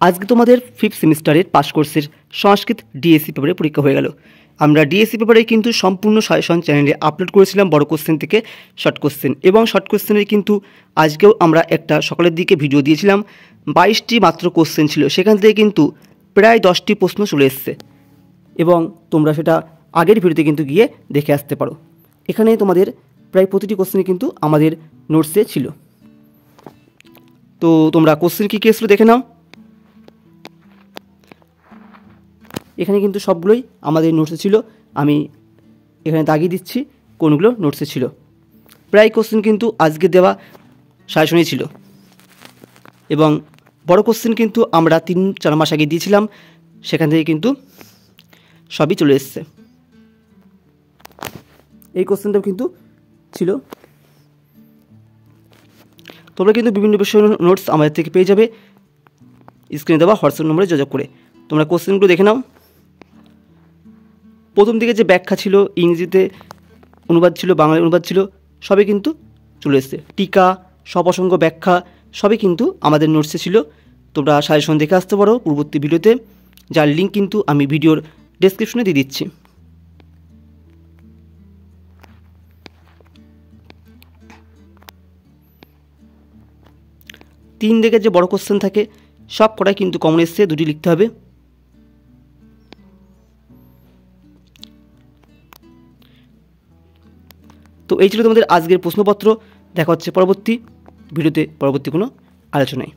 আজকে তোমাদের 5th সেমিস্টারের পাস কোর্সের সংস্কৃত ডিএসসি পেপারে পরীক্ষা হয়ে গেল। আমরা ডিএসসি পেপারে কিন্তু সম্পূর্ণ সাজেশন চ্যানেলে আপলোড করেছিলাম বড় কোশ্চেন থেকে শর্ট কোশ্চেন, এবং শর্ট কোশ্চেনের কিন্তু আজকেও আমরা একটা সকালের দিকে ভিডিও দিয়েছিলাম। 22টি মাত্র কোশ্চেন ছিল, সেখান থেকে কিন্তু প্রায় 10টি প্রশ্ন চলে এসছে, এবং তোমরা সেটা আগের ভিডিওতে কিন্তু গিয়ে দেখে আসতে পারো। এখানে তোমাদের প্রায় প্রতিটি কোশ্চেনই কিন্তু আমাদের নোটসে ছিল। তো তোমরা কোশ্চেন কী কী এসেছিলো দেখে নাও। এখানে কিন্তু সবগুলোই আমাদের নোটসে ছিল, আমি এখানে দাগিয়ে দিচ্ছি কোনগুলো নোটসে ছিল। প্রায় কোশ্চেন কিন্তু আজকে দেওয়া সাজেশনেই ছিল, এবং বড় কোশ্চেন কিন্তু আমরা 3-4 মাস আগে দিয়েছিলাম, সেখান থেকে কিন্তু সবই চলে এসছে। এই কোশ্চেনটাও কিন্তু ছিল। তোমরা কিন্তু বিভিন্ন বিষয়ের নোটস আমাদের থেকে পেয়ে যাবে স্ক্রিনে দেওয়া হোয়াটসঅ্যাপ নম্বরে যোগাযোগ করে। তোমরা কোশ্চেনগুলো দেখে নাও। প্রথম দিকে যে ব্যাখ্যা ছিল, ইংরেজিতে অনুবাদ ছিল, বাংলায় অনুবাদ ছিল, সবই কিন্তু চলে এসছে। টিকা, সপ্রসঙ্গ ব্যাখ্যা সবই কিন্তু আমাদের নোটসে ছিল। তোমরা সাজেশন দেখে আসতে পারো পূর্ববর্তী ভিডিওতে, যার লিঙ্ক কিন্তু আমি ভিডিওর ডেসক্রিপশনে দিয়ে দিচ্ছি। তিন দিকের যে বড় কোশ্চেন থাকে সব কটাই কিন্তু কমন এসছে, 2টি লিখতে হবে। তো এই ছিল তোমাদের আজকের প্রশ্নপত্র। দেখা হচ্ছে পরবর্তী ভিডিওতে পরবর্তী কোনো আলোচনায়।